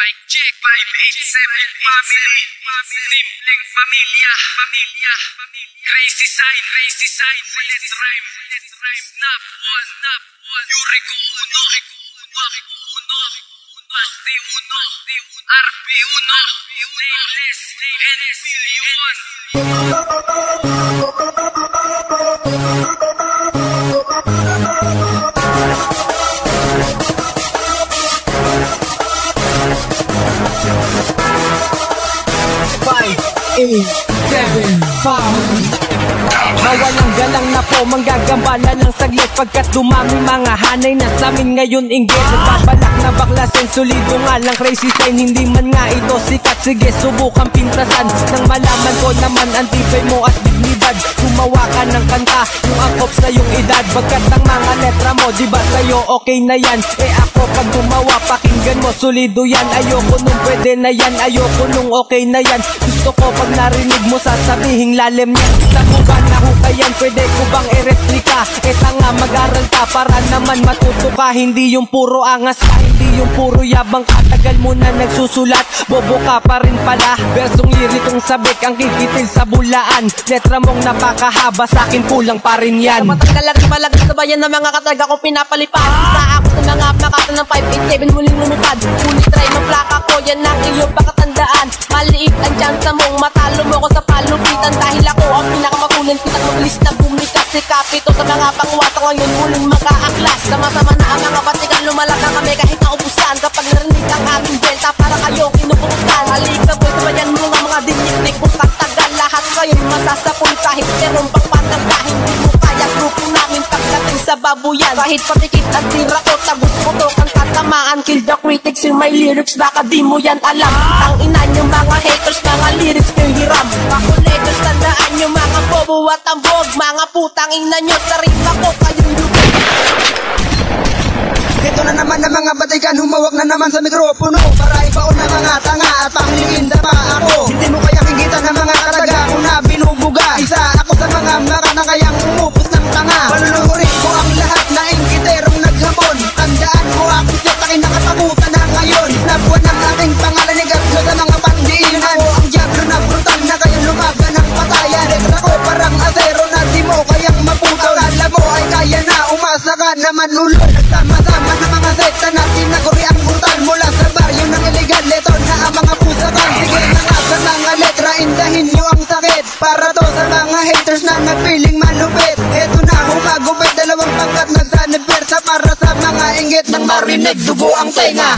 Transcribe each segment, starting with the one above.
Mic check 587 family. Simpleng pamilya. Crazy side. Let's rhyme. Snap one. Yuriko uno. Basti uno. RP uno. Nameless. Mawalang galang na po, manggagambala ng saglit pagkat dumami mga hanay na samin ngayon inggit. Nagbabalak na baklasin, solido nga lang crazy sign. Hindi man nga ito sikat, sige subukan pintasan. Nang malaman ko naman ang tibay mo at dignidad, gumawa ka ng kanta, yung angkop sa yung edad. Bagkat ang mga letra mo, diba sa'yo okay na yan? Ako pag gumawa, pakinggan mo, solido yan. Ayoko nung pwede na yan, ayoko nung okay na yan. Gusto ko pag narinig mo sasabihing lalim yan. Sa ko ba nahukayan, pwede ko bang i-replika? Nga mag-aral ka para naman matuto ka. Hindi yung puro angas ka, hindi yung puro yabang ka. Tagal mo na nagsusulat, bobo ka pa rin pala. Bersong lirikong sabik ang kikitil sa bulaan. Letra mong napakahaba, sa'kin kulang pa rin yan. Matagal lang malagay sa bayan ng mga kataga ko pinapalipad. Isa ako sa mga nakata ng 587 muling lumipad. Ulit try ng plaka ko, yan ang iyong pakatandaan. Maliit ang tsansa mong matalo mo ko sa palupitan. Dahil ako ang pinakamakulit kitang mabilis na bumikas. Si Kapito sa mga pangwatang ngayon muling mag-aaklas. Sama-sama na ang mga batikan, lumalakang kami kahit naubusan. Kapag narinig ang aming delta, para kayong kinukutan. Halika boy, sabayan mo nga mga diniknik kung tatagal. Lahat kayo'y masasapul kahit merong pang patanda. Hindi mo kaya grupo namin pagdating sa babuyan. Kahit patikit ang tira ko, tagot ko to kang tatamaan. Kill the critics in my lyrics, baka di mo yan alam. Ang ina nyo mga haters, mga lyrics nyo hiram. Ako letters, tandaan nyo mga bobo at ambog. Mga putang ina nyo, sa rima ko kayong lupit. Ito na naman ang mga batikan, humawak na naman sa mikropono. Para ibaon na mga tanga at pahiliin pa ako. Hindi mo kaya kingitan ng mga kataga ko na binubuga. Isa ako sa mga na kayang umupos ng tanga. Panunurin ko ang lahat na ingkiterong naghamon. Tandaan mo ako siya takin nakatakutan na ngayon. Nabuan ng aking pangalan ni Gatlo sa mga pandiinan. Ako ang diablo na brutal na kayang lumagan ng patayan. Letra ko parang asero na di mo kayang maputol. Akala mo ay kaya na, umasa ka naman ulol. Nagsama-sama na mga sekta na tinaguri ang brutal. Mula sa baryo ng illegal, leto na ang mga pusakan. Sige na nga sa mga letra, indahin nyo ang sakit. Para to sa mga haters na nagpiling malupit. Eto na humagupit, dalawang pangkat nagsanipwersa. Para sa mga inggit ng marinig, dugo ang tenga.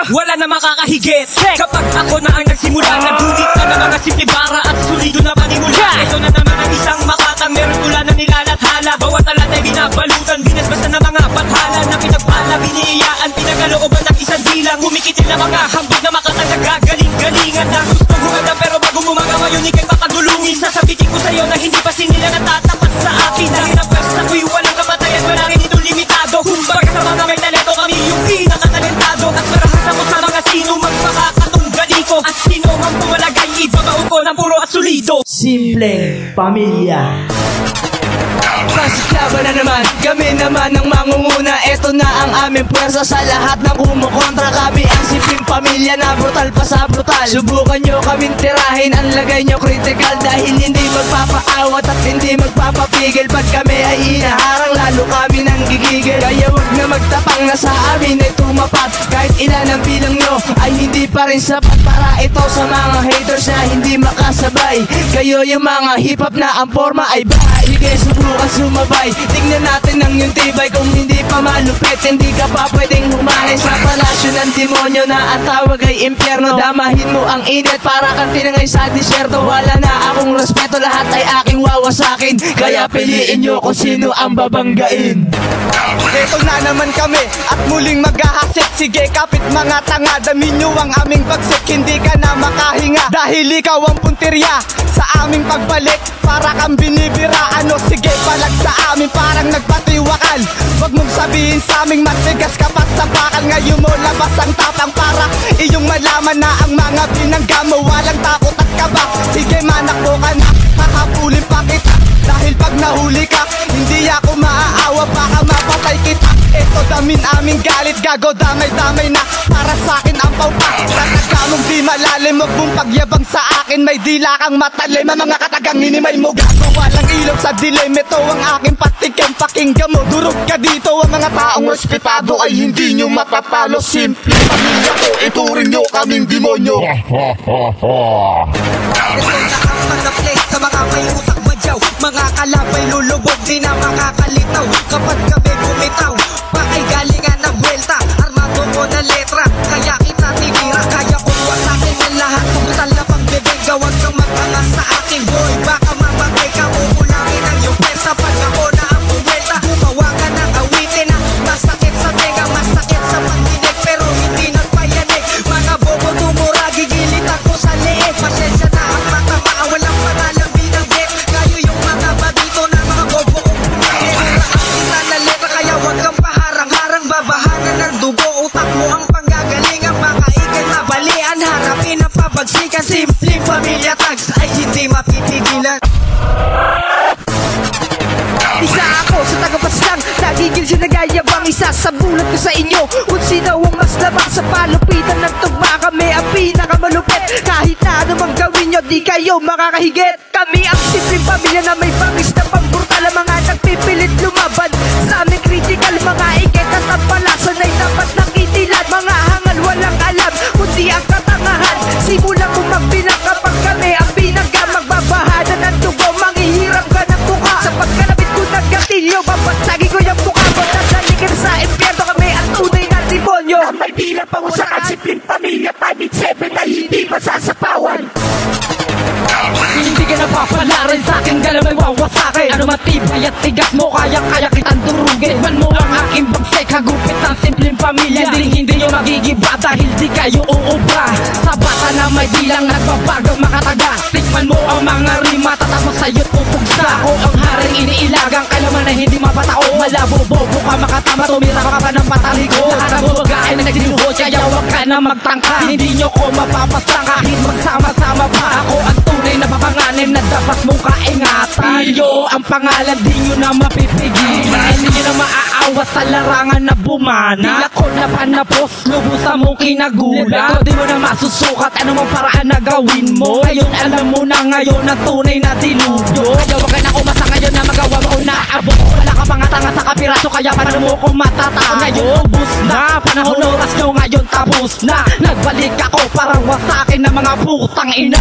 Wala na makakahigit kapag ako na ang nagsimula. Nagdunit na ng mga simple bara at solido na panimula. Ito na naman ang isang makatang meron tula na nilalathala. Bawat talat ay binabalutan, binasbasan ng mga bathala. Na pinagpala, biniyayaan, pinagalooban ng isang bilang. Kumikitil na mga hambog na makatang nagagaling-galingan. Na gusto gumanda pero bago bumaga ngayon ikay papagulungin. Sasabitin ko sa'yo na hindi pa sinila natatapat sa akin. Dahil ang pwersa ko'y walang kamatayan, wala rin ito limitado. Kumbaga sa mga may talento kami yung pinakatalentado. At marahas ako sa mga sino magpakakatunggali ko. At sino mang pumalagay, ibabao ko ng puro at solido. Simpleng pamilya. Pasiklaban na naman, kami naman ang mangunguna. Ito na ang aming puwersa sa lahat ng kumukontra. Kami ang simpleng pamilya na brutal pa sa brutal. Subukan nyo kaming tirahin, ang lagay nyo critical. Dahil hindi magpapaawat at hindi magpapapigil. Pag kami ay inaharang, lalo kami nang gigigil. Kaya wag na magtapang na sa amin ay tumapat. Kahit ilan ang bilang nyo ay hindi pa rin sapat. Para ito sa mga haters na hindi makasabay. Kayo yung mga hip-hop na ang forma ay bahay. Sige subukan sumabay, tingnan natin ang yung tibay. Kung hindi pa malupit, hindi ka pa pwedeng humanay sa palasyo ng demonyo na ang tawag ay impyerno. Damahin mo ang init para kang tinangay sa disyerto. Wala na akong respeto, lahat ay aking wawasakin. Kaya piliin nyo kung sino ang babanggain. Ito na naman kami at muling maghahasit. Sige kapit mga tanga, damin nyo ang aming pagsik. Hindi ka na makahinga dahil ikaw ang puntirya sa aming pagbalik. Para kang binibira, ano sige palag sa amin parang nagpatiwakal. Wag mong sabihin sa aming matigas ka pa sa bakal. Ngayon mo labas ang tapang para iyong malaman na ang mga binangga mo walang takot at kaba. Sige manakbo ka na, hahabulin pa kita. Dahil pag nahuli ka, hindi ako maaawa, baka mapatay kita. Ito damin aming galit, gago damay-damay na para sa akin ang paupa. Tataga mong di malalim, huwag mong pagyabang sa akin. May dila kang matalim, ang mga katagang hinimay mo gago. Walang ilaw sa dilim, ito ang aking patikim. Pakinggan mo, durog ka dito. Ang mga taong respetado ay hindi nyo mapapalo. Simple pamilya ko, ituring nyo kaming demonyo. Mga place sa mga may utak badyaw, mga kalabay lulubog di na makakalitaw. Kapag kami bumitaw, pakay galingan ng buwelta, armado ko na letra, kaya kita tinira. Kaya kung wasakin ang lahat, tugutan lang pang bebega. Huwag kang magangas sa akin boy, baka mamatay ka, uulangin ang iyong pesa. Pag ako na ang buwelta, gumawa ka ng awitin na masakit sa tenga, masakit sa pandinig, pero hindi nagpayanig. Mga bobo tumura, gigilit ako sa leeg. Pasensya na ang mata, walang pangalang binanggit. Kayo yung mga badito na mga bobo kong pinahira ang kita na letra. Kaya huwag kang paharang-harang, babahanan ng dugo. Utak mo ang panggagalingan, baka ikay mabalian. Harapin ang pabagsikan, simpleng pamilya tags ay hindi mapipigilan. Isa ako sa tagapaslang, nagigil siya nagayabang. Isa sa bulat ko sa inyo, kung sino ang mas lamang sa palupitan ng tugma. Kami ang pinakamalupit, kahit na anumang gawin nyo, di kayo makakahigit. Kami ang simpleng pamilya na may bangis na pambrutal. Ang mga nagpipilit lumaban sa aming critical, mga ikit at ang palasan ay dapat nakitilan. Mga hangal walang alam, kundi ang katangahan. Simulan mo magbilang kapag kami ang pinangga. Magbabahanan ng dugo, manghihirap ka ng mukha. Sa pagkalapit ko ng gatilyo, babasagin ko yung mukha mo. Nadaligin sa impyerno, kami ang tunay na demonyo. May bilang pangusakan, simpleng pamilya, 5-7 ay hindi masasapawan. Hindi ka napapalarin sa akin, galamay wawasakin. Ano matibay at tigas mo, kaya kitang durugin. Man mo ang aking bagsay, kagupit ng simpleng pamilya. Hindi nyo magigiba dahil di kayo uubra. Sa bata na may bilang nagbabagang makataga. Tikman mo ang mga rima, tatapos sa'yo't pupugsa. Ako ang haring iniilagang kalaman na hindi mapatao. Malabo-bobo ka makatama, tumira ka pa ng pataliko. Lahat ng buga ay nagdinuhod, kaya huwag ka na magtangka. Hindi nyo ko mapapastang kahit magsama-sama pa. Ako ang tunay na papanganim na dapat mong kaingatan. Yo, ang pangalan di nyo na mapipigilan. Hindi nyo na maaawat sa larangan na bumana. Di ako na panapos, lubusan mong kinagulat. Di mo na masusukat, anumang paraan na gawin mo. Ngayon alam mo na ngayon na tunay na diludyo. Huwag ka na umasa ngayon na magawa mo na abot. Wala ka mga tanga sa kapiraso, kaya paano mo kung matata. Ngayon ubus na, panahon oras nyo ngayon tapos na. Nagbalik ako parang wasakin ng mga putang ina.